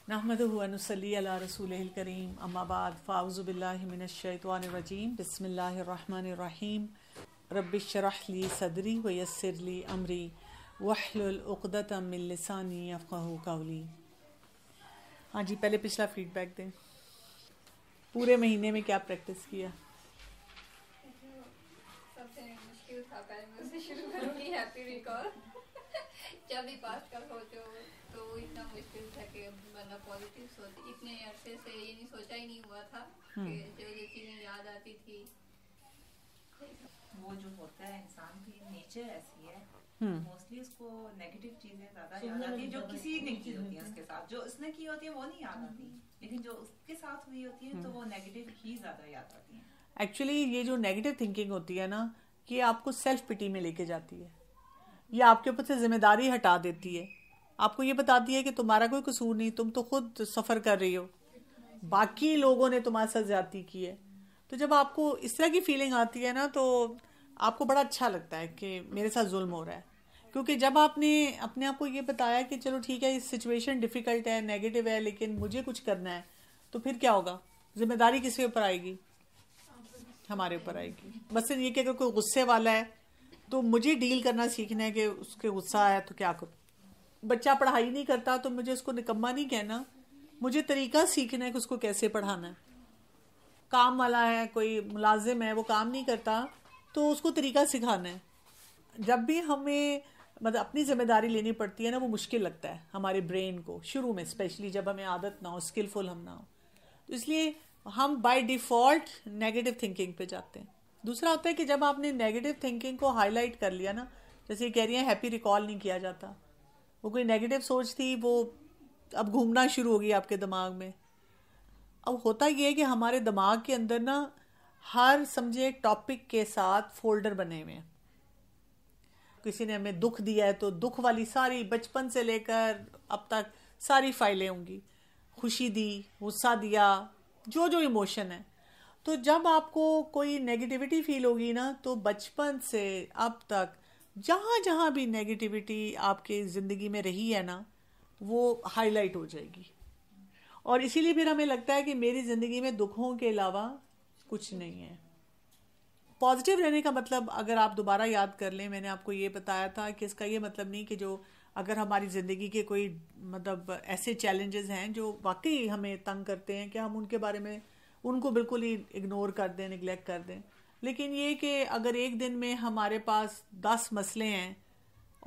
نحمدہ ونصلی علی رسولہ الکریم اما بعد فاعوذ باللہ من الشیطان الرجیم بسم اللہ الرحمن الرحیم رب اشرح لی صدری ویسر لی امری واحلل عقدۃ من لسانی یفقہوا قولی. ہاں جی، پہلے پچھلا فیڈ بیک دیں. پورے مہینے میں کیا پریکٹس کیا؟ سب سے مشکل تھا، پہلے میں اسے شروع کروں گی ہیپی ریکال. جب بھی پاسٹ کل ہوتے ہو تو وہ اتنا مشکل تھا کہ بندہ پازیٹیو سوچ. اتنے عرصے سے یہ نہیں سوچا ہی نہیں ہوا تھا کہ جو چیزیں یاد آتی تھی. وہ جو ہوتا ہے انسان کی نیچر ایسی ہے، موسٹلی اس کو نیگیٹو چیزیں زیادہ یاد آتی ہیں جو کسی نے کی ہوتی ہیں اس کے ساتھ. جو اس نے کی ہوتی ہیں وہ نہیں یاد آتی، لیکن جو اس کے ساتھ ہوئی ہوتی ہیں تو وہ نیگیٹو ہی زیادہ یاد آتی ہیں. ایکچولی یہ جو نیگیٹو تھنکنگ ہوتی ہے نا، یہ آپ کو سیلف پٹی میں لے کے جاتی ہے. یہ آپ کے اوپر سے ذمہ داری ہٹا دیتی ہے. آپ کو یہ بتاتی ہے کہ تمہارا کوئی قصور نہیں، تم تو خود سفر کر رہی ہو، باقی لوگوں نے تمہارے ساتھ زیادتی کی ہے. تو جب آپ کو اس طرح کی فیلنگ آتی ہے نا، تو آپ کو بڑا اچھا لگتا ہے کہ میرے ساتھ ظلم ہو رہا ہے. کیونکہ جب آپ نے اپنے آپ کو یہ بتایا کہ چلو ٹھیک ہے، اس سچویشن ڈیفیکلٹ ہے، نیگیٹو ہے، لیکن مجھے کچھ کرنا ہے، تو پھر کیا ہوگا؟ ذمہ داری کس کے اوپر آئے گی؟ ہمارے اوپر آئے گی. مثلا یہ کہ اگر کوئی غصے والا ہے تو مجھے ڈیل کرنا سیکھنا ہے کہ اس کے غصہ آیا تو کیا کروں. بچہ پڑھائی نہیں کرتا تو مجھے اس کو نکما نہیں کہنا، مجھے طریقہ سیکھنا ہے کہ اس کو کیسے پڑھانا ہے. کام والا ہے، کوئی ملازم ہے، وہ کام نہیں کرتا تو اس کو طریقہ سکھانا ہے. جب بھی ہمیں اپنی ذمہ داری لینی پڑتی ہے نا، وہ مشکل لگتا ہے ہمارے برین کو شروع میں، اسپیشلی جب ہمیں عادت نہ ہو، اسکلفل ہم نہ ہو. تو اس لیے ہم بائی ڈیفالٹ نیگیٹو تھنکنگ پہ جاتے ہیں. دوسرا ہوتا ہے کہ جب آپ نے نیگیٹو تھنکنگ کو ہائی لائٹ کر لیا نا، جیسے یہ کہہ رہی ہیں ہیپی ریکال نہیں کیا جاتا، وہ کوئی نیگیٹو سوچ تھی، وہ اب گھومنا شروع ہوگی آپ کے دماغ میں. اب ہوتا یہ ہے کہ ہمارے دماغ کے اندر نا ہر سمجھے ٹاپک کے ساتھ فولڈر بنے ہوئے ہیں. کسی نے ہمیں دکھ دیا ہے تو دکھ والی ساری بچپن سے لے کر اب تک ساری فائلیں ہوں گی. خوشی دی، غصہ دیا، جو جو ایموشن ہے. تو جب آپ کو کوئی نیگیٹیوٹی فیل ہوگی نا، تو بچپن سے اب تک جہاں جہاں بھی نیگیٹیوٹی آپ کے زندگی میں رہی ہے نا، وہ ہائی لائٹ ہو جائے گی. اور اسی لیے پھر ہمیں لگتا ہے کہ میری زندگی میں دکھوں کے علاوہ کچھ نہیں ہے. پازیٹیو رہنے کا مطلب اگر آپ دوبارہ یاد کر لیں، میں نے آپ کو یہ بتایا تھا کہ اس کا یہ مطلب نہیں کہ جو اگر ہماری زندگی کے کوئی ایسے چیلنجز ہیں جو واقعی ہمیں تنگ کرتے ہیں کہ ہم ان کے بارے میں ان کو بالکل ہی اگنور کر دیں، نگلیکٹ کر دیں. لیکن یہ کہ اگر ایک دن میں ہمارے پاس 10 مسئلے ہیں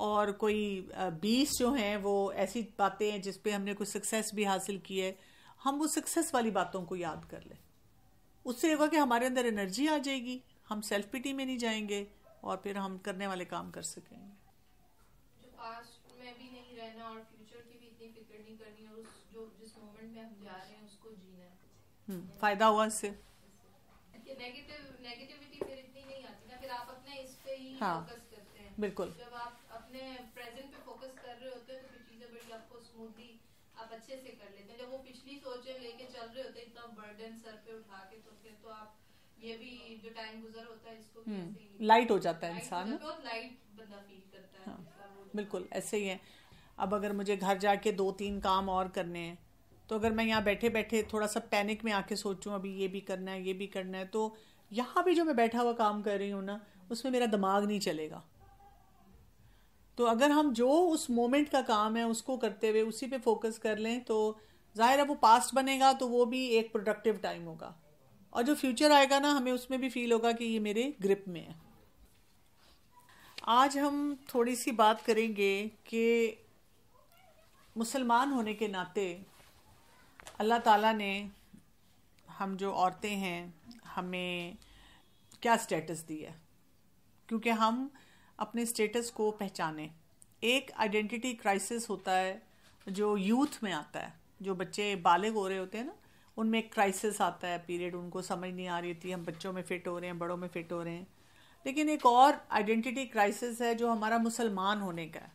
اور کوئی 20 جو ہیں وہ ایسی باتیں ہیں جس پہ ہم نے کوئی سکسیس بھی حاصل کی ہے، ہم وہ سکسیس والی باتوں کو یاد کر لیں. اس سے یہ ہوگا کہ ہمارے اندر انرجی آ جائے گی، ہم سیلف پٹی میں نہیں جائیں گے اور پھر ہم کرنے والے کام کر سکیں گے. جو پاسٹ میں بھی نہیں رہنا اور فیوچر کی بھی اتنی فکر نہیں کرنی، اور جس مومنٹ میں ہم جا رہے ہیں اس کو جینا ہے. فائدہ ہوا اس سے. نیگیٹیوٹی پھر اتنی نہیں آتی نا، پھر آپ اپنے اس پہ ہی فوکس کرتے ہیں. بالکل. جب آپ اپنے پریزنٹ پہ فوکس کر رہے ہوتے ہیں تو پھر چیزیں بڑی آپ کو اسموتھلی آپ اچھے سے کر لیتے ہیں. جب وہ پچھلی سوچیں لے کے چل رہے ہوتے ہیں اتنا برڈن سر پہ اٹھا کے، تو پھر تو آپ یہ بھی جو ٹائم گزر ہوتا ہے اس کو لائٹ ہو جاتا ہے انسان، بہت لائٹ بندہ فیل کرتا ہے. بالکل ایسے ہی ہے. اب اگر مجھے گھر جا کے 2-3 کام اور کرنے ہیں، تو اگر میں یہاں بیٹھے بیٹھے تھوڑا سا پینک میں آ کے سوچوں ابھی یہ بھی کرنا ہے، یہ بھی کرنا ہے، تو یہاں بھی جو میں بیٹھا ہوا کام کر رہی ہوں نا، اس میں میرا دماغ نہیں چلے گا. تو اگر ہم جو اس مومنٹ کا کام ہے اس کو کرتے ہوئے اسی پہ فوکس کر لیں، تو ظاہر ہے وہ پاسٹ بنے گا تو وہ بھی ایک پروڈکٹیو ٹائم ہوگا. اور جو فیوچر آئے گا نا، ہمیں اس میں بھی فیل ہوگا کہ یہ میرے گرپ میں ہے. آج ہم تھوڑی سی بات کریں گے کہ مسلمان ہونے کے ناطے اللہ تعالیٰ نے ہم جو عورتیں ہیں ہمیں کیا سٹیٹس دی ہے، کیونکہ ہم اپنے سٹیٹس کو پہچانیں. ایک آئیڈینٹی کرائسس ہوتا ہے جو یوتھ میں آتا ہے، جو بچے بالغ ہو رہے ہوتے ہیں نا، ان میں ایک کرائسس آتا ہے پیریڈ، ان کو سمجھ نہیں آ رہی تھی ہم بچوں میں فٹ ہو رہے ہیں، بڑوں میں فٹ ہو رہے ہیں. لیکن ایک اور آئیڈینٹی کرائسس ہے جو ہمارا مسلمان ہونے کا ہے.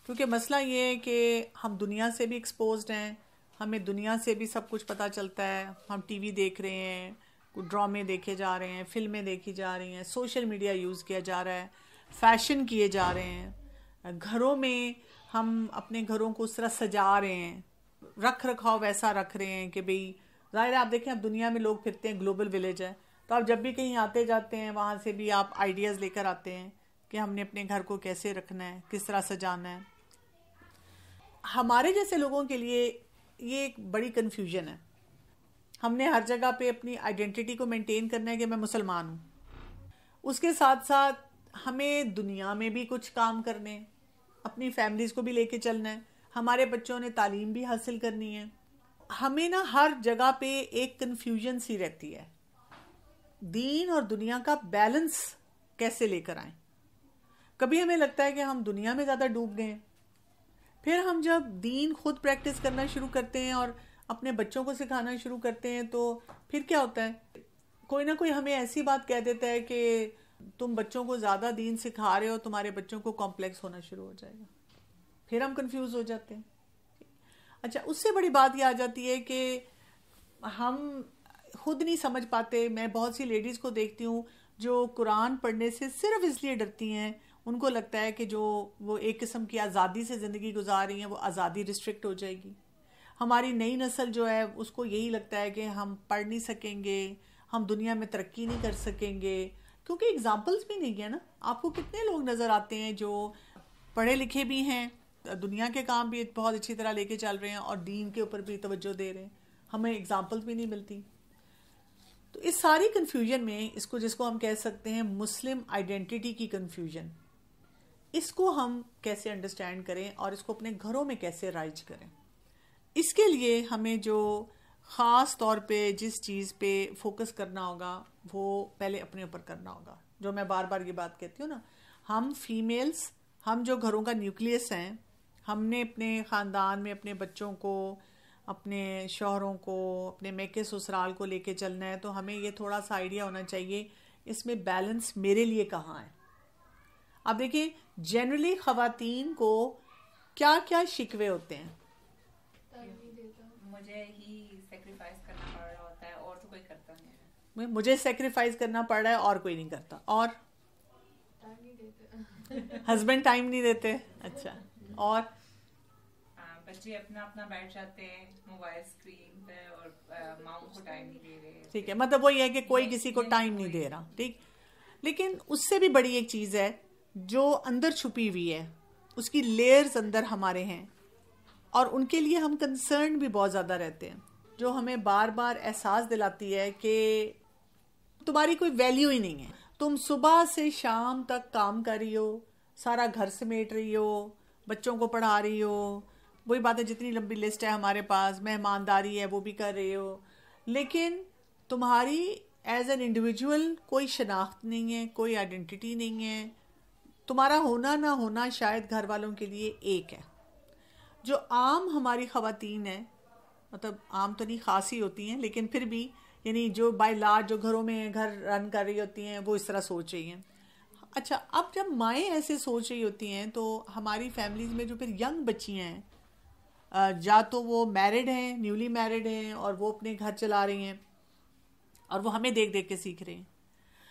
کیونکہ مسئلہ یہ ہے کہ ہم دنیا سے بھی ایکسپوزڈ ہیں، ہمیں دنیا سے بھی سب کچھ پتہ چلتا ہے. ہم ٹی وی دیکھ رہے ہیں، ڈرامے دیکھے جا رہے ہیں، فلمیں دیکھی جا رہی ہیں، سوشل میڈیا یوز کیا جا رہا ہے، فیشن کیے جا رہے ہیں، گھروں میں ہم اپنے گھروں کو اس طرح سجا رہے ہیں، رکھ رکھاؤ ویسا رکھ رہے ہیں کہ بھئی ظاہر ہے آپ دیکھیں اب دنیا میں لوگ پھرتے ہیں, گلوبل ولیج ہے, تو آپ جب بھی کہیں آتے جاتے ہیں وہاں سے بھی آپ آئیڈیاز لے کر آتے ہیں کہ ہم نے اپنے گھر کو کیسے رکھنا ہے, کس طرح سجانا ہے. ہمارے جیسے لوگوں کے لیے یہ ایک بڑی کنفیوژن ہے. ہم نے ہر جگہ پہ اپنی آئیڈینٹی کو مینٹین کرنا ہے کہ میں مسلمان ہوں, اس کے ساتھ ساتھ ہمیں دنیا میں بھی کچھ کام کرنے, اپنی فیملیز کو بھی لے کے چلنا ہے, ہمارے بچوں نے تعلیم بھی حاصل کرنی ہے. ہمیں نا ہر جگہ پہ ایک کنفیوژن سی رہتی ہے, دین اور دنیا کا بیلنس کیسے لے کر آئیں. کبھی ہمیں لگتا ہے کہ ہم دنیا میں زیادہ ڈوب گئے ہیں, پھر ہم جب دین خود پریکٹس کرنا شروع کرتے ہیں اور اپنے بچوں کو سکھانا شروع کرتے ہیں تو پھر کیا ہوتا ہے, کوئی نہ کوئی ہمیں ایسی بات کہہ دیتا ہے کہ تم بچوں کو زیادہ دین سکھا رہے ہو, تمہارے بچوں کو کمپلیکس ہونا شروع ہو جائے گا. پھر ہم کنفیوز ہو جاتے ہیں. اچھا, اس سے بڑی بات یہ آ جاتی ہے کہ ہم خود نہیں سمجھ پاتے. میں بہت سی لیڈیز کو دیکھتی ہوں جو قرآن پڑھنے سے صرف اس لیے ڈرتی ہیں, ان کو لگتا ہے کہ جو وہ ایک قسم کی آزادی سے زندگی گزار رہی ہیں وہ آزادی ریسٹرکٹ ہو جائے گی. ہماری نئی نسل جو ہے اس کو یہی لگتا ہے کہ ہم پڑھ نہیں سکیں گے, ہم دنیا میں ترقی نہیں کر سکیں گے, کیونکہ اگزامپلس بھی نہیں ہیں نا. آپ کو کتنے لوگ نظر آتے ہیں جو پڑھے لکھے بھی ہیں, دنیا کے کام بھی بہت اچھی طرح لے کے چل رہے ہیں اور دین کے اوپر بھی توجہ دے رہے ہیں, ہمیں اگزامپلس بھی نہیں ملتی. تو اس ساری کنفیوژن میں جس کو ہم کہہ سکتے ہیں مسلم آئیڈینٹی کی کنفیوژن, اس کو ہم کیسے انڈرسٹینڈ کریں اور اس کو اپنے گھروں میں کیسے رائج کریں. اس کے لیے ہمیں جو خاص طور پہ جس چیز پہ فوکس کرنا ہوگا وہ پہلے اپنے اوپر کرنا ہوگا. جو میں بار بار یہ بات کہتی ہوں نا, ہم فیمیلز, ہم جو گھروں کا نیوکلیس ہیں, ہم نے اپنے خاندان میں اپنے بچوں کو, اپنے شوہروں کو, اپنے میکے سسرال کو لے کے چلنا ہے, تو ہمیں یہ تھوڑا سا آئیڈیا ہونا چاہیے اس میں بیلنس میرے لیے کہاں ہے. اب دیکھیں جنرلی خواتین کو کیا کیا شکوے ہوتے ہیں. مجھے ہی سیکریفائز کرنا پڑ رہا ہوتا ہے اور تو کوئی کرتا نہیں. مجھے سیکریفائز کرنا پڑ رہا ہے اور کوئی نہیں کرتا, اور ہسبینڈ ٹائم نہیں دیتے. اچھا, اور بچے اپنا اپنا بیٹھ جاتے ہیں موبائل اسکرین پہ اور ماؤں کو ٹائم نہیں دے رہے. ٹھیک ہے, مطلب وہی ہے کہ کوئی کسی کو ٹائم نہیں دے رہا. ٹھیک, لیکن اس سے بھی بڑی ایک چیز ہے جو اندر چھپی ہوئی ہے, اس کی لیئرز اندر ہمارے ہیں, اور ان کے لیے ہم کنسرن بھی بہت زیادہ رہتے ہیں, جو ہمیں بار بار احساس دلاتی ہے کہ تمہاری کوئی ویلیو ہی نہیں ہے. تم صبح سے شام تک کام کر رہی ہو, سارا گھر سمیٹ رہی ہو, بچوں کو پڑھا رہی ہو, وہی بات ہے جتنی لمبی لسٹ ہے ہمارے پاس, مہمانداری ہے وہ بھی کر رہے ہو, لیکن تمہاری ایز این انڈیویجول کوئی شناخت نہیں ہے, کوئی آئیڈینٹی نہیں ہے. تمہارا ہونا نہ ہونا شاید گھر والوں کے لیے ایک ہے. جو عام ہماری خواتین ہیں, مطلب عام تو نہیں خاص ہی ہوتی ہیں لیکن پھر بھی, یعنی جو بائی لارج جو گھروں میں گھر رن کر رہی ہوتی ہیں وہ اس طرح سوچ رہی ہیں. اچھا, اب جب مائیں ایسے سوچ رہی ہوتی ہیں تو ہماری فیملیز میں جو پھر ینگ بچیاں ہیں, یا تو وہ میرڈ ہیں, نیولی میرڈ ہیں اور وہ اپنے گھر چلا رہی ہیں اور وہ ہمیں دیکھ دیکھ کے سیکھ رہے ہیں,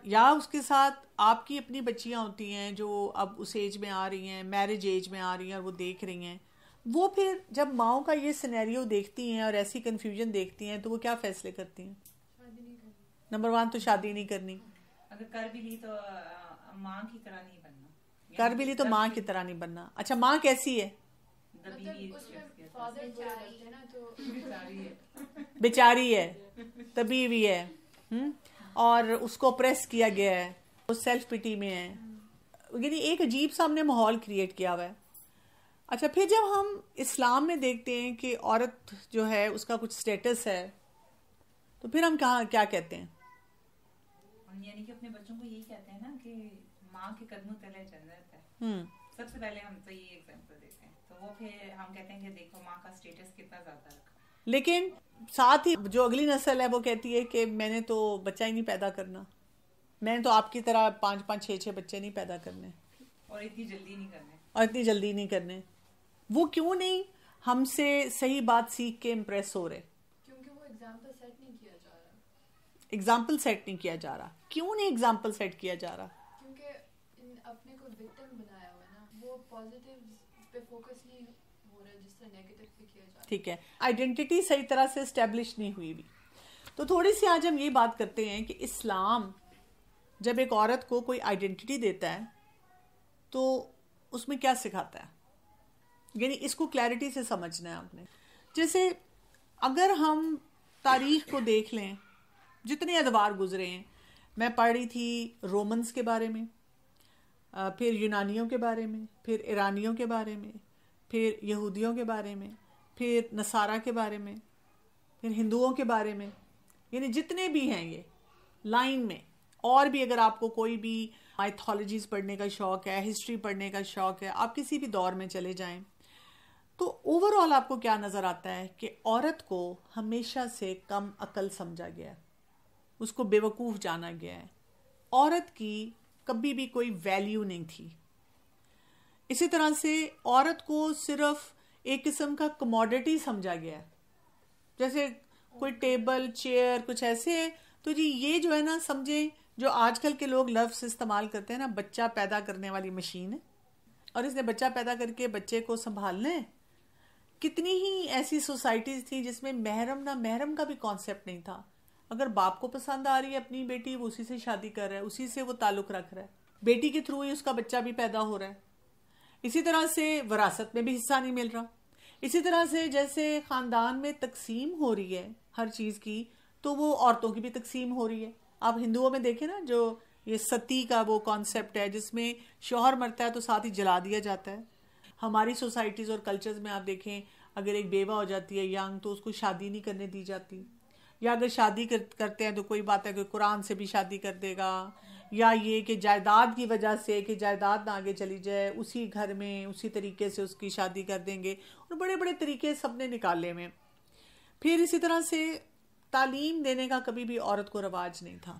یا اس کے ساتھ آپ کی اپنی بچیاں ہوتی ہیں جو اب اس ایج میں آ رہی ہیں, میرج ایج میں آ رہی ہیں اور وہ دیکھ رہی ہیں. وہ پھر جب ماؤں کا یہ سینیریو دیکھتی ہیں اور ایسی کنفیوژن دیکھتی ہیں تو وہ کیا فیصلے کرتی ہیں؟ نمبر 1 تو شادی نہیں کرنی, اگر کر بھی لی تو ماں کی طرح نہیں بننا, کر بھی لی تو ماں کی طرح نہیں بننا. اچھا, ماں کیسی ہے؟ بیچاری ہے, تبھی بھی ہے, اور اس کو پریس کیا گیا ہے, وہ سیلف پٹی میں ہے, یعنی ایک عجیب سا ہم نے ماحول کریٹ کیا ہوا ہے. اچھا, پھر جب ہم اسلام میں دیکھتے ہیں کہ عورت جو ہے اس کا کچھ سٹیٹس ہے, تو پھر ہم کیا کہتے ہیں؟ یعنی کہ اپنے بچوں کو یہی کہتے ہیں نا کہ ماں کے قدموں تلے جنت ہے. سب سے پہلے ہم تو یہ ایگزامپل دیتے ہیں, تو وہ پھر ہم کہتے ہیں کہ دیکھو ماں کا سٹیٹس کتنا زیادہ رکھا. لیکن ساتھ ہی جو اگلی نسل ہے وہ کہتی ہے کہ میں نے تو بچہ ہی نہیں پیدا کرنا, میں نے تو آپ کی طرح 5-5 6 بچے نہیں پیدا کرنے, اور اتنی جلدی نہیں کرنے. وہ کیوں نہیں ہم سے صحیح بات سیکھ کے امپریس ہو رہے؟ کیونکہ وہ ایگزامپل سیٹ نہیں کیا جا رہا. ایگزامپل سیٹ نہیں کیا جا رہا. کیوں نہیں ایگزامپل سیٹ کیا جا رہا؟ کیونکہ اپنے کو وکٹم بنایا ہوا ہے نا, وہ پازیٹیو پہ فوکس نہیں ہو رہا جس ٹھیک ہے, آئیڈینٹی صحیح طرح سے اسٹیبلش نہیں ہوئی بھی. تو تھوڑی سی آج ہم یہ بات کرتے ہیں کہ اسلام جب ایک عورت کو کوئی آئیڈینٹی دیتا ہے تو اس میں کیا سکھاتا ہے, یعنی اس کو کلیئرٹی سے سمجھنا ہے آپ نے. جیسے اگر ہم تاریخ کو دیکھ لیں, جتنے ادوار گزرے ہیں, میں پڑھ رہی تھی رومنز کے بارے میں, پھر یونانیوں کے بارے میں, پھر ایرانیوں کے بارے میں, پھر یہودیوں کے بارے میں, پھر نصارہ کے بارے میں, پھر ہندوؤں کے بارے میں, یعنی جتنے بھی ہیں یہ لائن میں. اور بھی اگر آپ کو کوئی بھی مائتھولوجیز پڑھنے کا شوق ہے, ہسٹری پڑھنے کا شوق ہے, آپ کسی بھی دور میں چلے جائیں, تو اوور آل آپ کو کیا نظر آتا ہے کہ عورت کو ہمیشہ سے کم عقل سمجھا گیا ہے, اس کو بے وقوف جانا گیا ہے. عورت کی کبھی بھی کوئی ویلیو نہیں تھی. اسی طرح سے عورت کو صرف ایک قسم کا کموڈٹی سمجھا گیا ہے, جیسے کوئی ٹیبل چیئر کچھ ایسے ہے. تو جی یہ جو ہے نا, سمجھیں جو آج کل کے لوگ لفظ استعمال کرتے ہیں نا, بچہ پیدا کرنے والی مشین ہے, اور اس نے بچہ پیدا کر کے بچے کو سنبھالنا ہے. کتنی ہی ایسی سوسائٹیز تھی جس میں محرم نہ محرم کا بھی کانسیپٹ نہیں تھا. اگر باپ کو پسند آ رہی ہے اپنی بیٹی, وہ اسی سے شادی کر رہا ہے, اسی سے وہ تعلق رکھ رہا ہے, بیٹی کے تھرو ہی اس کا بچہ بھی پیدا ہو رہا ہے. اسی طرح سے وراثت میں بھی حصہ نہیں مل رہا. اسی طرح سے جیسے خاندان میں تقسیم ہو رہی ہے ہر چیز کی, تو وہ عورتوں کی بھی تقسیم ہو رہی ہے. آپ ہندوؤں میں دیکھیں نا, جو یہ ستی کا وہ کانسیپٹ ہے جس میں شوہر مرتا ہے تو ساتھ ہی جلا دیا جاتا ہے. ہماری سوسائٹیز اور کلچرز میں آپ دیکھیں, اگر ایک بیوہ ہو جاتی ہے ینگ, تو اس کو شادی نہیں کرنے دی جاتی, یا اگر شادی کرتے ہیں تو کوئی بات ہے کہ قرآن سے بھی شادی کر دے گا, یا یہ کہ جائیداد کی وجہ سے کہ جائیداد نہ آگے چلی جائے, اسی گھر میں اسی طریقے سے اس کی شادی کر دیں گے, اور بڑے بڑے طریقے سب نے نکالے میں. پھر اسی طرح سے تعلیم دینے کا کبھی بھی عورت کو رواج نہیں تھا.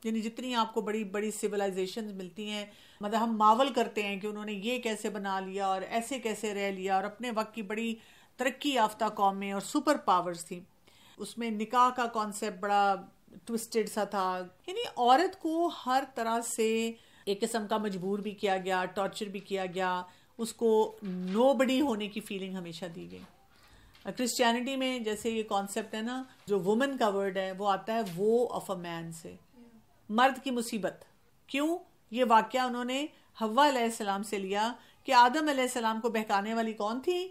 یعنی جتنی آپ کو بڑی بڑی سویلائزیشنز ملتی ہیں, مطلب ہم ماول کرتے ہیں کہ انہوں نے یہ کیسے بنا لیا اور ایسے کیسے رہ لیا, اور اپنے وقت کی بڑی ترقی یافتہ قومیں اور سپر پاورز تھیں. اس میں نکاح کا کانسیپٹ بڑا ٹوسٹڈ سا تھا. یعنی عورت کو ہر طرح سے ایک قسم کا مجبور بھی کیا گیا, ٹارچر بھی کیا گیا, اس کو نو بڈی ہونے کی فیلنگ ہمیشہ دی گئی. کرسچینٹی میں جیسے یہ کانسیپٹ ہے نا, جو وومن کا ورڈ ہے وہ آتا ہے وہ آف اے مین سے, مرد کی مصیبت. کیوں؟ یہ واقعہ انہوں نے حوا علیہ السلام سے لیا کہ آدم علیہ السلام کو بہکانے والی کون تھی؟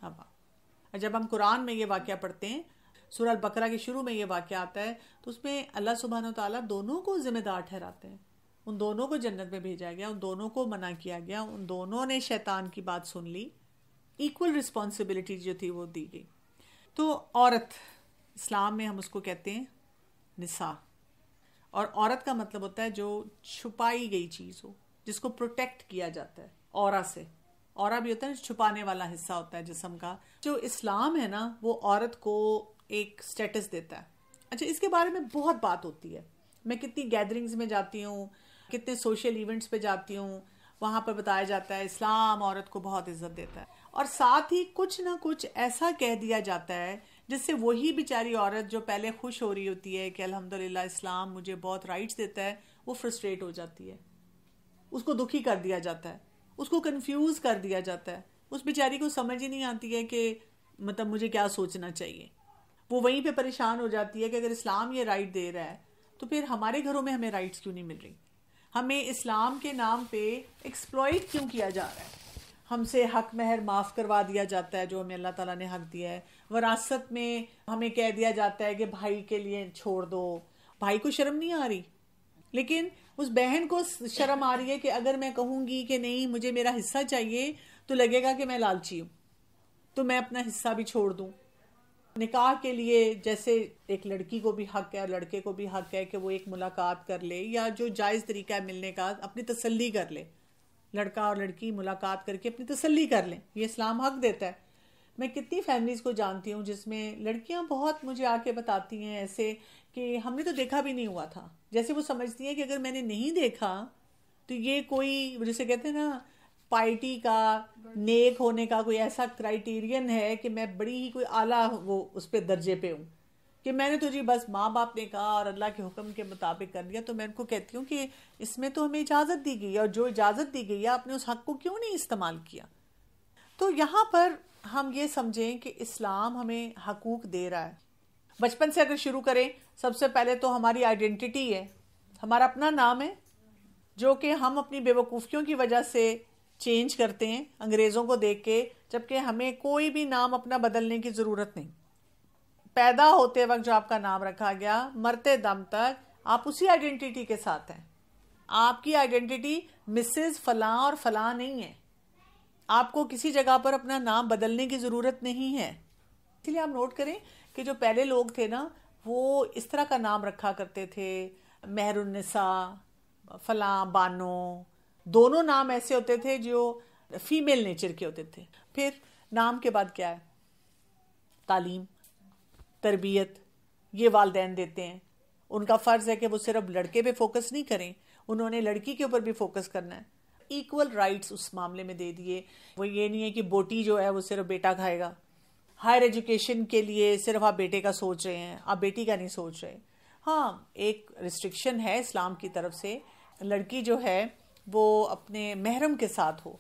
حوا. جب ہم قرآن میں یہ واقعہ پڑھتے ہیں, سورہ البقرہ کے شروع میں یہ واقعہ آتا ہے, تو اس میں اللہ سبحانہ وتعالیٰ دونوں کو ذمہ دار ٹھہراتے ہیں. ان دونوں کو جنت میں بھیجا گیا, ان دونوں کو منع کیا گیا, ان دونوں نے شیطان کی بات سن لی. ایکول رسپانسبلٹی جو تھی وہ دی گئی. تو عورت اسلام میں ہم اس کو کہتے ہیں نساء, اور عورت کا مطلب ہوتا ہے جو چھپائی گئی چیز ہو, جس کو پروٹیکٹ کیا جاتا ہے عورا سے. عورا بھی ہوتا ہے چھپانے والا حصہ ہوتا ہے جسم کا. جو اسلام ہے نا وہ عورت کو ایک سٹیٹس دیتا ہے. اچھا, اس کے بارے میں بہت بات ہوتی ہے. میں کتنی گیدرنگز میں جاتی ہوں, کتنے سوشل ایونٹس پہ جاتی ہوں, وہاں پر بتایا جاتا ہے اسلام عورت کو بہت عزت دیتا ہے, اور ساتھ ہی کچھ نہ کچھ ایسا کہہ دیا جاتا ہے جس سے وہی بیچاری عورت جو پہلے خوش ہو رہی ہوتی ہے کہ الحمدللہ اسلام مجھے بہت رائٹس دیتا ہے, وہ فرسٹریٹ ہو جاتی ہے. اس کو دکھی کر دیا جاتا ہے, اس کو کنفیوز کر دیا جاتا ہے. اس بیچاری کو سمجھ ہی نہیں آتی ہے کہ مطلب مجھے کیا سوچنا چاہیے. وہ وہیں پہ پریشان ہو جاتی ہے کہ اگر اسلام یہ رائٹ دے رہا ہے تو پھر ہمارے گھروں میں ہمیں رائٹس کیوں نہیں مل رہی, ہمیں اسلام کے نام پہ ایکسپلوئٹ کیوں کیا جا رہا ہے, ہم سے حق مہر معاف کروا دیا جاتا ہے جو ہمیں اللہ تعالیٰ نے حق دیا ہے. وراثت میں ہمیں کہہ دیا جاتا ہے کہ بھائی کے لیے چھوڑ دو. بھائی کو شرم نہیں آ رہی, لیکن اس بہن کو شرم آ رہی ہے کہ اگر میں کہوں گی کہ نہیں مجھے میرا حصہ چاہیے تو لگے گا کہ میں لالچی ہوں, تو میں اپنا حصہ بھی چھوڑ دوں. نکاح کے لیے جیسے ایک لڑکی کو بھی حق ہے اور لڑکے کو بھی حق ہے کہ وہ ایک ملاقات کر لے, یا جو جائز طریقہ ہے ملنے کا اپنی تسلی کر لے. لڑکا اور لڑکی ملاقات کر کے اپنی تسلی کر لیں, یہ اسلام حق دیتا ہے. میں کتنی فیملیز کو جانتی ہوں جس میں لڑکیاں بہت مجھے آ کے بتاتی ہیں ایسے کہ ہم نے تو دیکھا بھی نہیں ہوا تھا. جیسے وہ سمجھتی ہیں کہ اگر میں نے نہیں دیکھا تو یہ کوئی جسے کہتے ہیں نا پائٹی کا, نیک ہونے کا کوئی ایسا کرائیٹیرین ہے کہ میں بڑی ہی کوئی اعلیٰ وہ اس پہ درجے پہ ہوں کہ میں نے تو جی بس ماں باپ نے کہا اور اللہ کے حکم کے مطابق کر لیا. تو میں ان کو کہتی ہوں کہ اس میں تو ہمیں اجازت دی گئی, اور جو اجازت دی گئی ہے آپ نے اس حق کو کیوں نہیں استعمال کیا. تو یہاں پر ہم یہ سمجھیں کہ اسلام ہمیں حقوق دے رہا ہے. بچپن سے اگر شروع کریں، سب سے پہلے تو ہماری آئیڈینٹی ہے، ہمارا اپنا نام ہے جو کہ ہم اپنی بے وقوفیوں کی وجہ سے چینج کرتے ہیں انگریزوں کو دیکھ کے، جبکہ ہمیں کوئی بھی نام اپنا بدلنے کی ضرورت نہیں. پیدا ہوتے وقت جو آپ کا نام رکھا گیا، مرتے دم تک آپ اسی آئیڈینٹی کے ساتھ ہیں. آپ کی آئیڈینٹی مسز فلاں اور فلاں نہیں ہے. آپ کو کسی جگہ پر اپنا نام بدلنے کی ضرورت نہیں ہے. اس لیے آپ نوٹ کریں کہ جو پہلے لوگ تھے نا، وہ اس طرح کا نام رکھا کرتے تھے، مہر النساء، فلاں بانو. دونوں نام ایسے ہوتے تھے جو فیمیل نیچر کے ہوتے تھے. پھر نام کے بعد کیا ہے؟ تعلیم، تربیت. یہ والدین دیتے ہیں. ان کا فرض ہے کہ وہ صرف لڑکے پہ فوکس نہیں کریں، انہوں نے لڑکی کے اوپر بھی فوکس کرنا ہے. ایکول رائٹس اس معاملے میں دے دیے. وہ یہ نہیں ہے کہ بوٹی جو ہے وہ صرف بیٹا کھائے گا. ہائر ایجوکیشن کے لیے صرف آپ بیٹے کا سوچ رہے ہیں، آپ بیٹی کا نہیں سوچ رہے. ہاں، ایک ریسٹرکشن ہے اسلام کی طرف سے، لڑکی جو ہے وہ اپنے محرم کے ساتھ ہو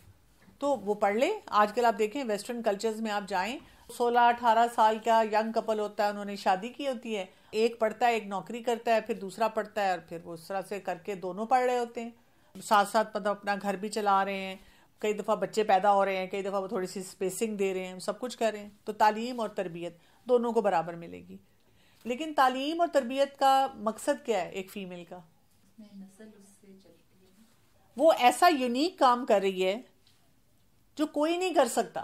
تو وہ پڑھ لے. آج کل آپ دیکھیں ویسٹرن کلچرز میں آپ جائیں، 16-18 سال کا ینگ کپل ہوتا ہے، انہوں نے شادی کی ہوتی ہے، ایک پڑھتا ہے، ایک نوکری کرتا ہے، پھر دوسرا پڑھتا ہے، اور پھر وہ اس طرح سے کر کے دونوں پڑھ رہے ہوتے ہیں، ساتھ ساتھ مطلب اپنا گھر بھی چلا رہے ہیں. کئی دفعہ بچے پیدا ہو رہے ہیں، کئی دفعہ وہ تھوڑی سی اسپیسنگ دے رہے ہیں، سب کچھ کر رہے ہیں. تو تعلیم اور تربیت دونوں کو برابر ملے گی. لیکن تعلیم اور تربیت کا مقصد کیا ہے ایک فیمیل کا؟ نسل اس سے چلتی ہے. وہ ایسا یونیک کام کر رہی ہے جو کوئی نہیں کر سکتا.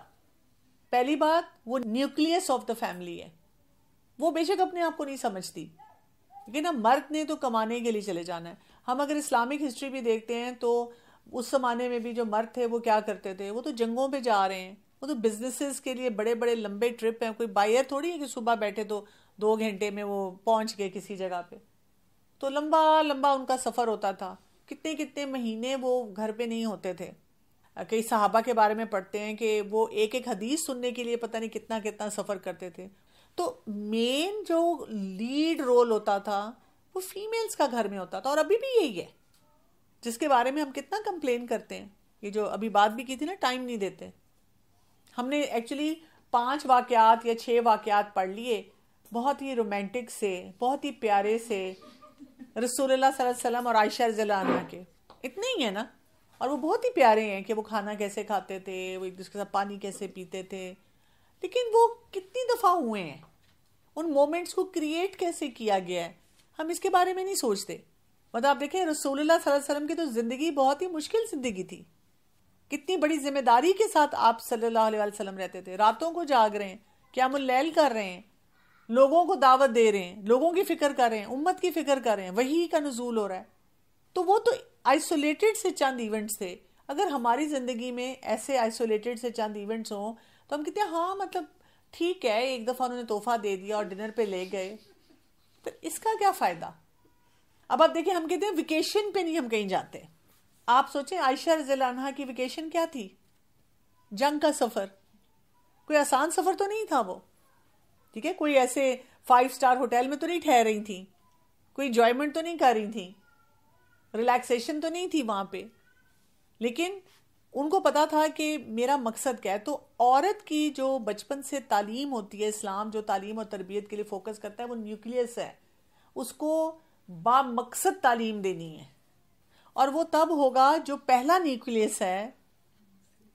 پہلی بات، وہ نیوکلیس آف دا فیملی ہے. وہ بے شک اپنے آپ کو نہیں سمجھتی، لیکن اب مرد نے تو کمانے کے لیے چلے جانا ہے. ہم اگر اسلامک ہسٹری بھی دیکھتے ہیں تو اس زمانے میں بھی جو مرد تھے وہ کیا کرتے تھے؟ وہ تو جنگوں پہ جا رہے ہیں، وہ تو بزنسز کے لیے بڑے بڑے لمبے ٹرپ ہیں. کوئی بائر تھوڑی ہے کہ صبح بیٹھے تو 2 گھنٹے میں وہ پہنچ گئے کسی جگہ پہ. تو لمبا لمبا ان کا سفر ہوتا تھا، کتنے کتنے مہینے وہ گھر پہ نہیں ہوتے تھے. کئی صحابہ کے بارے میں پڑھتے ہیں کہ وہ ایک ایک حدیث سننے کے لیے پتہ نہیں کتنا کتنا سفر کرتے تھے. تو مین جو لیڈ رول ہوتا تھا وہ فیمیلز کا گھر میں ہوتا تھا، اور ابھی بھی یہی ہے، جس کے بارے میں ہم کتنا کمپلین کرتے ہیں. یہ جو ابھی بات بھی کی تھی نا، ٹائم نہیں دیتے. ہم نے ایکچولی 5 واقعات یا 6 واقعات پڑھ لیے، بہت ہی رومانٹک سے، بہت ہی پیارے سے، رسول اللہ صلی اللہ علیہ وسلم اور عائشہ رضی اللہ عنہا کے. اتنے ہی ہیں نا، اور وہ بہت ہی پیارے ہیں کہ وہ کھانا کیسے کھاتے تھے، وہ ایک دوسرے کے ساتھ پانی کیسے پیتے تھے. لیکن وہ کتنی دفعہ ہوئے ہیں، ان مومنٹس کو کریٹ کیسے کیا گیا ہے، ہم اس کے بارے میں نہیں سوچتے. مطلب آپ دیکھیں رسول اللہ صلی اللہ علیہ وسلم کی تو زندگی بہت ہی مشکل زندگی تھی. کتنی بڑی ذمہ داری کے ساتھ آپ صلی اللہ علیہ وسلم رہتے تھے. راتوں کو جاگ رہے ہیں، قیام اللیل کر رہے ہیں، لوگوں کو دعوت دے رہے ہیں، لوگوں کی فکر کر رہے ہیں، امت کی فکر کر رہے ہیں، وحی کا نزول ہو رہا ہے. تو وہ تو آئسولیٹڈ سے چند ایونٹس تھے. اگر ہماری زندگی میں ایسے آئسولیٹڈ سے چند ایونٹس ہوں تو ہم کہتے ہیں ہاں مطلب ٹھیک ہے، ایک دفعہ انہوں نے تحفہ دے دیا اور ڈنر پہ لے گئے، تو اس کا کیا فائدہ؟ اب آپ دیکھیں، ہم کہتے ہیں ویکیشن پہ نہیں ہم کہیں جاتے. آپ سوچیں عائشہ رضی اللہ عنہا کی ویکیشن کیا تھی؟ جنگ کا سفر. کوئی آسان سفر تو نہیں تھا وہ، ٹھیک ہے، کوئی ایسے 5 اسٹار ہوٹل میں تو نہیں ٹھہر رہی تھیں، کوئی انجوائمنٹ تو نہیں کر رہی تھیں، ریلیکسیشن تو نہیں تھی وہاں پہ. لیکن ان کو پتا تھا کہ میرا مقصد کیا ہے. تو عورت کی جو بچپن سے تعلیم ہوتی ہے، اسلام جو تعلیم اور تربیت کے لیے فوکس کرتا ہے، وہ نیوکلیس ہے. اس کو با مقصد تعلیم دینی ہے، اور وہ تب ہوگا جو پہلا نیوکلیس ہے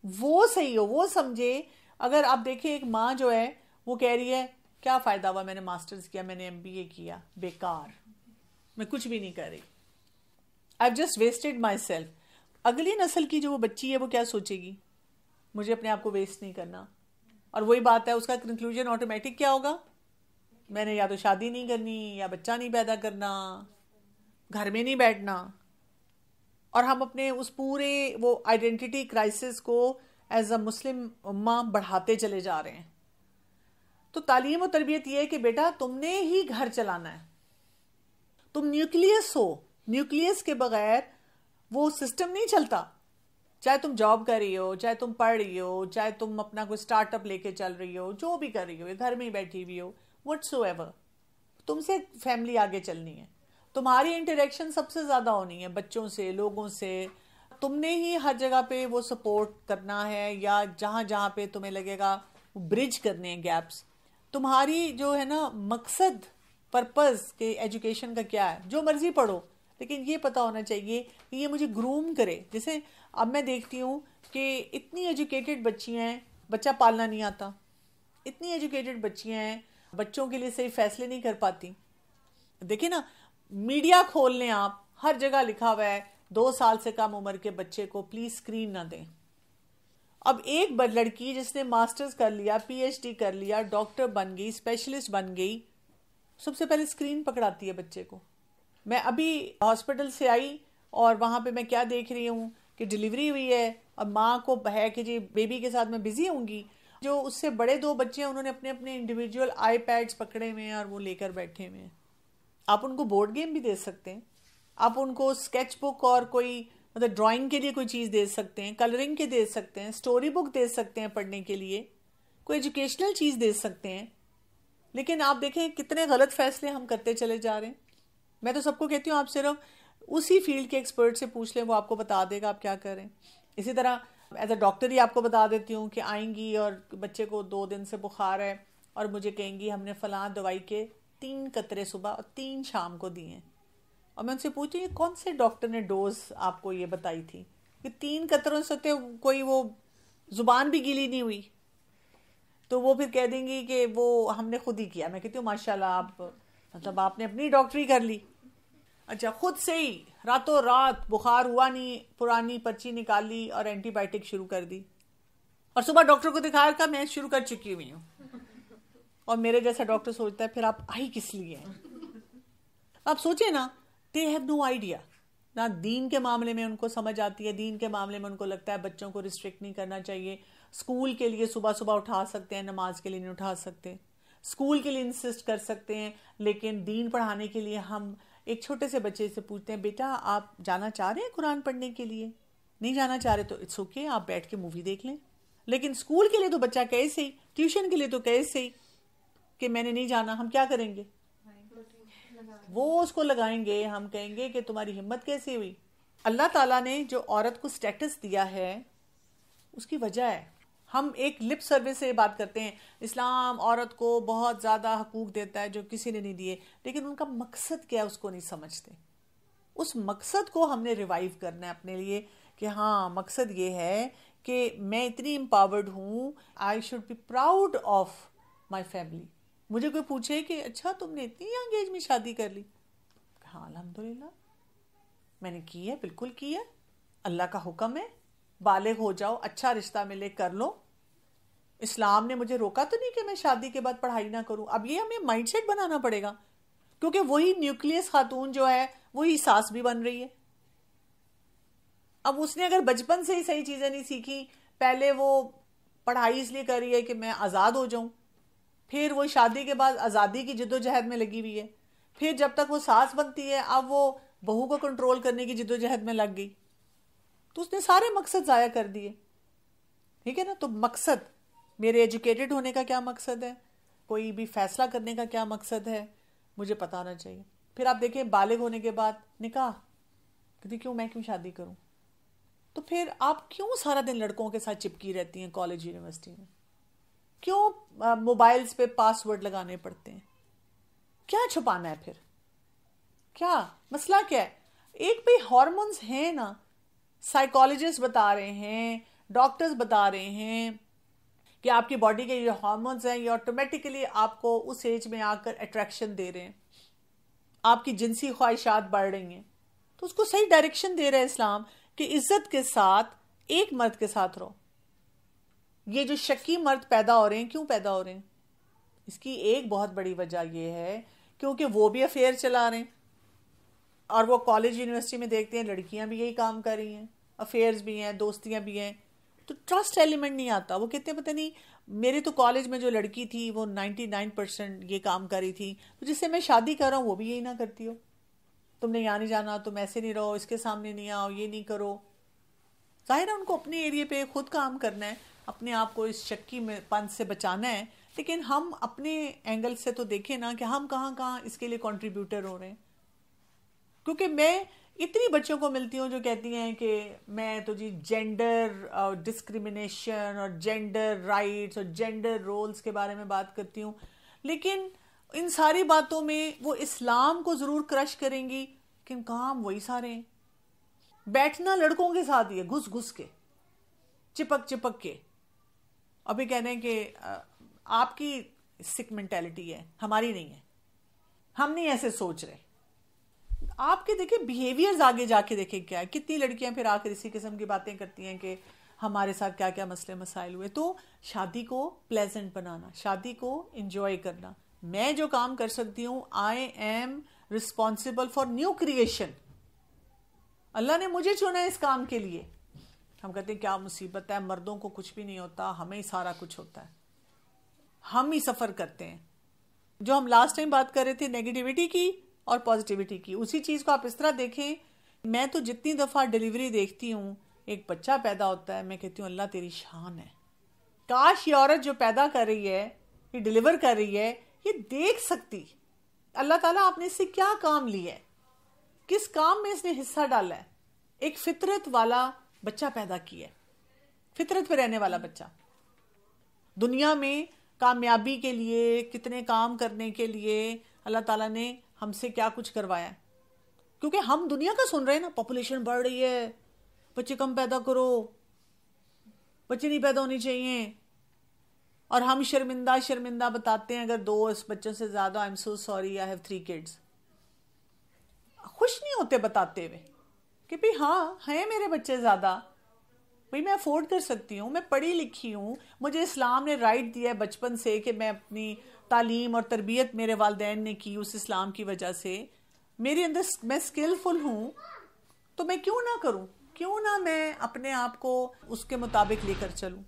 وہ صحیح ہو، وہ سمجھے. اگر آپ دیکھیں ایک ماں جو ہے وہ کہہ رہی ہے کیا فائدہ ہوا، میں نے ماسٹرز کیا، میں نے MBA کیا، بیکار، میں کچھ بھی نہیں کر رہی، I've just wasted myself. اگلی نسل کی جو وہ بچی ہے وہ کیا سوچے گی؟ مجھے اپنے آپ کو ویسٹ نہیں کرنا. اور وہی بات ہے، اس کا کنکلوژن آٹومیٹک کیا ہوگا؟ میں نے یا تو شادی نہیں کرنی، یا بچہ نہیں پیدا کرنا، گھر میں نہیں بیٹھنا. اور ہم اپنے اس پورے وہ آئیڈینٹی کرائسس کو ایز اے مسلم امہ بڑھاتے چلے جا رہے ہیں. تو تعلیم و تربیت یہ ہے کہ بیٹا تم نے ہی گھر چلانا ہے، تم نیوکلیس ہو. نیوکلیس کے بغیر وہ سسٹم نہیں چلتا. چاہے تم جاب کر رہی ہو، چاہے تم پڑھ رہی ہو، چاہے تم اپنا کوئی سٹارٹ اپ لے کے چل رہی ہو، جو بھی کر رہی ہو، گھر میں ہی بیٹھی ہوئی ہو، وٹس ایور، تم سے فیملی آگے چلنی ہے. تمہاری انٹریکشن سب سے زیادہ ہونی ہے بچوں سے، لوگوں سے. تم نے ہی ہر جگہ پہ وہ سپورٹ کرنا ہے، یا جہاں جہاں پہ تمہیں لگے گا برج کرنے ہیں گیپس. تمہاری جو ہے نا مقصد پرپز کہ ایجوکیشن کا کیا ہے, جو مرضی پڑھو, لیکن یہ پتا ہونا چاہیے کہ یہ مجھے گروم کرے. جیسے اب میں دیکھتی ہوں کہ اتنی ایجوکیٹڈ بچیاں ہیں, بچہ پالنا نہیں آتا. اتنی ایجوکیٹڈ بچیاں ہیں, بچوں کے لیے صحیح فیصلے نہیں کر پاتی. دیکھیں نا, میڈیا کھول لیں آپ, ہر جگہ لکھا ہوا ہے 2 سال سے کم عمر کے بچے کو پلیز اسکرین نہ دیں. اب ایک لڑکی جس نے ماسٹرز کر لیا, پی ایچ ڈی کر لیا, ڈاکٹر بن گئی, اسپیشلسٹ بن گئی, سب سے پہلے اسکرین پکڑاتی ہے بچے کو. میں ابھی ہاسپٹل سے آئی اور وہاں پہ میں کیا دیکھ رہی ہوں کہ ڈیلیوری ہوئی ہے اور ماں کو ہے کہ جی بیبی کے ساتھ میں بزی ہوں گی. جو اس سے بڑے 2 بچے ہیں انہوں نے اپنے اپنے انڈیویجول آئی پیڈس پکڑے ہوئے ہیں اور وہ لے کر بیٹھے ہوئے ہیں. آپ ان کو بورڈ گیم بھی دے سکتے ہیں, آپ ان کو اسکیچ بک اور کوئی مطلب ڈرائنگ کے لیے کوئی چیز دے سکتے ہیں, کلرنگ کے دے سکتے ہیں, اسٹوری بک دے سکتے ہیں پڑھنے کے لیے, کوئی ایجوکیشنل چیز دے سکتے ہیں. لیکن آپ دیکھیں کتنے غلط فیصلے ہم کرتے چلے جا رہے ہیں. میں تو سب کو کہتی ہوں آپ صرف اسی فیلڈ کے ایکسپرٹ سے پوچھ لیں, وہ آپ کو بتا دے گا آپ کیا کریں. اسی طرح ایز اے ڈاکٹر ہی آپ کو بتا دیتی ہوں کہ آئیں گی اور بچے کو 2 دن سے بخار ہے اور مجھے کہیں گی ہم نے فلاں دوائی کے 3 قطرے صبح اور 3 شام کو دیے ہیں. اور میں ان سے پوچھتی ہوں کون سے ڈاکٹر نے ڈوز آپ کو یہ بتائی تھی کہ 3 قطروں سے کوئی وہ زبان بھی گیلی نہیں ہوئی. تو وہ پھر کہہ دیں گی کہ وہ ہم نے خود ہی کیا. میں کہتی ہوں ماشاءاللہ, آپ مطلب آپ نے اپنی ڈاکٹری کر لی. اچھا, خود سے ہی راتوں رات بخار ہوا نہیں, پرانی پرچی نکال لی اور اینٹی بائیوٹک شروع کر دی, اور صبح ڈاکٹر کو دکھایا کہ میں شروع کر چکی ہوئی ہوں. اور میرے جیسا ڈاکٹر سوچتا ہے پھر آپ آئی کس لیے ہیں. آپ سوچیں نا, they have no idea. نہ دین کے معاملے میں ان کو سمجھ آتی ہے, دین کے معاملے میں ان کو لگتا ہے بچوں کو ریسٹرکٹ نہیں کرنا چاہیے. اسکول کے لیے صبح صبح اٹھا سکتے ہیں, نماز کے لیے نہیں اٹھا سکتے. اسکول کے لیے انسسٹ کر سکتے ہیں, لیکن دین پڑھانے کے لیے ہم ایک چھوٹے سے بچے سے پوچھتے ہیں بیٹا آپ جانا چاہ رہے ہیں قرآن پڑھنے کے لیے؟ نہیں جانا چاہ رہے تو اٹس اوکے, آپ بیٹھ کے مووی دیکھ لیں. لیکن اسکول کے لیے تو بچہ کہے سے ہی, ٹیوشن کے لیے تو کہے سے ہی کہ میں نے نہیں جانا. ہم کیا کریں گے؟ وہ اس کو لگائیں گے, ہم کہیں گے کہ تمہاری ہمت کیسے ہوئی. اللہ تعالیٰ نے جو عورت کو سٹیٹس دیا ہے اس کی وجہ ہے. ہم ایک لپ سروس سے بات کرتے ہیں اسلام عورت کو بہت زیادہ حقوق دیتا ہے جو کسی نے نہیں دیے, لیکن ان کا مقصد کیا ہے اس کو نہیں سمجھتے. اس مقصد کو ہم نے ریوائیو کرنا ہے اپنے لیے کہ ہاں مقصد یہ ہے کہ میں اتنی امپاورڈ ہوں, I should be proud of my family. مجھے کوئی پوچھے کہ اچھا تم نے اتنی ینگ ایج میں شادی کر لی, ہاں الحمدللہ میں نے کی ہے, بالکل کی ہے, اللہ کا حکم ہے, بالغ ہو جاؤ, اچھا رشتہ ملے کر لو. اسلام نے مجھے روکا تو نہیں کہ میں شادی کے بعد پڑھائی نہ کروں. اب یہ ہمیں مائنڈ سیٹ بنانا پڑے گا, کیونکہ وہی نیوکلیس خاتون جو ہے وہی ساس بھی بن رہی ہے. اب اس نے اگر بچپن سے ہی صحیح چیزیں نہیں سیکھی, پہلے وہ پڑھائی اس لیے کر رہی ہے کہ میں آزاد ہو جاؤں, پھر وہ شادی کے بعد آزادی کی جد و جہد میں لگی ہوئی ہے, پھر جب تک وہ ساس بنتی ہے اب وہ بہو کو کنٹرول کرنے کی جد و جہد میں لگ گئی, تو اس نے سارے مقصد ضائع کر دیے. ٹھیک ہے نا. تو مقصد, میرے ایجوکیٹڈ ہونے کا کیا مقصد ہے, کوئی بھی فیصلہ کرنے کا کیا مقصد ہے, مجھے پتا ہونا چاہیے. پھر آپ دیکھیں بالغ ہونے کے بعد نکاح, کہتی کیوں میں کیوں شادی کروں. تو پھر آپ کیوں سارا دن لڑکوں کے ساتھ چپکی رہتی ہیں کالج یونیورسٹی میں, کیوں موبائلز پہ پاس ورڈ لگانے پڑتے ہیں, کیا چھپانا ہے, پھر کیا مسئلہ کیا ہے. ایک بھی ہارمونز ہیں نا, سائیکالوجسٹ بتا رہے ہیں, ڈاکٹرز بتا رہے ہیں کہ آپ کی باڈی کے یہ ہارمونز ہیں, یہ آٹومیٹیکلی آپ کو اس ایج میں آ کر اٹریکشن دے رہے ہیں, آپ کی جنسی خواہشات بڑھ رہی ہیں. تو اس کو صحیح ڈائریکشن دے رہے ہیں اسلام کہ عزت کے ساتھ ایک مرد کے ساتھ رہو. یہ جو شکی مرد پیدا ہو رہے ہیں, کیوں پیدا ہو رہے ہیں, اس کی ایک بہت بڑی وجہ یہ ہے کیونکہ وہ بھی افیئر چلا رہے ہیں, اور وہ کالج یونیورسٹی میں دیکھتے ہیں لڑکیاں بھی یہی کام کر رہی ہیں, افیئرز بھی ہیں, دوستیاں بھی ہیں, تو ٹرسٹ ایلیمنٹ نہیں آتا. وہ کہتے ہیں پتہ نہیں میرے تو کالج میں جو لڑکی تھی وہ 99% یہ کام کر رہی تھی, تو جس سے میں شادی کر رہا ہوں وہ بھی یہی نہ کرتی ہو. تم نے یہاں نہیں جانا, تم ایسے نہیں رہو, اس کے سامنے نہیں آؤ, یہ نہیں کرو. ظاہر ہے ان کو اپنے ایریے پہ خود کام کرنا ہے, اپنے آپ کو اس شکی میں پن سے بچانا ہے, لیکن ہم اپنے اینگل سے تو دیکھیں نا کہ ہم کہاں کہاں اس کے لیے کنٹریبیوٹر ہو رہے ہیں. کیونکہ میں اتنی بچوں کو ملتی ہوں جو کہتی ہیں کہ میں تو جی جینڈر ڈسکریمنیشن اور جینڈر رائٹس اور جینڈر رولز کے بارے میں بات کرتی ہوں، لیکن ان ساری باتوں میں وہ اسلام کو ضرور کرش کریں گی، لیکن کام وہی سارے ہیں. بیٹھنا لڑکوں کے ساتھ ہی ہے، گھس گھس کے، چپک چپک کے. ابھی کہنے ہیں کہ آپ کی سک مینٹیلٹی ہے، ہماری نہیں ہے، ہم نہیں ایسے سوچ رہے. آپ کے دیکھیں بیہیویئرز آگے جا کے دیکھیں کیا ہے. کتنی لڑکیاں پھر آ کر اسی قسم کی باتیں کرتی ہیں کہ ہمارے ساتھ کیا کیا مسئلے مسائل ہوئے. تو شادی کو پلیزنٹ بنانا، شادی کو انجوائے کرنا. میں جو کام کر سکتی ہوں، I am responsible for new creation. Allah نے مجھے چنا ہے اس کام کے لیے. ہم کہتے ہیں کیا مصیبت ہے، مردوں کو کچھ بھی نہیں ہوتا، ہمیں ہی سارا کچھ ہوتا ہے، ہم ہی سفر کرتے ہیں. جو ہم لاسٹ ٹائم بات کر رہے تھے نیگیٹیوٹی کی اور پازیٹیوٹی کی، اسی چیز کو آپ اس طرح دیکھیں. میں تو جتنی دفعہ ڈیلیوری دیکھتی ہوں، ایک بچہ پیدا ہوتا ہے، میں کہتی ہوں اللہ تیری شان ہے. کاش یہ عورت جو پیدا کر رہی ہے، یہ ڈیلیور کر رہی ہے، یہ دیکھ سکتی اللہ تعالیٰ آپ نے اس سے کیا کام لیا ہے، کس کام میں اس نے حصہ ڈالا ہے. ایک فطرت والا بچہ پیدا کیا ہے، فطرت پہ رہنے والا بچہ. دنیا میں کامیابی کے لیے، کتنے کام کرنے کے لیے اللہ تعالیٰ نے ہم سے کیا کچھ کروایا ہے. کیونکہ ہم دنیا کا سن رہے ہیں نا، پاپولیشن بڑھ رہی ہے، بچے کم پیدا کرو، بچے نہیں پیدا ہونے چاہیے. اور ہم شرمندہ بتاتے ہیں اگر 2 بچوں سے زیادہ. I am so sorry I have 3 kids. خوش نہیں ہوتے بتاتے ہوئے کہ بھئی ہاں ہیں میرے بچے زیادہ، بھئی میں افورڈ کر سکتی ہوں، میں پڑھی لکھی ہوں، مجھے اسلام نے رائٹ دیا ہے بچپن سے کہ میں اپنی تعلیم اور تربیت میرے والدین نے کی اس اسلام کی وجہ سے، میرے اندر میں اسکلفل ہوں، تو میں کیوں نہ کروں، کیوں نہ میں اپنے آپ کو اس کے مطابق لے کر چلوں.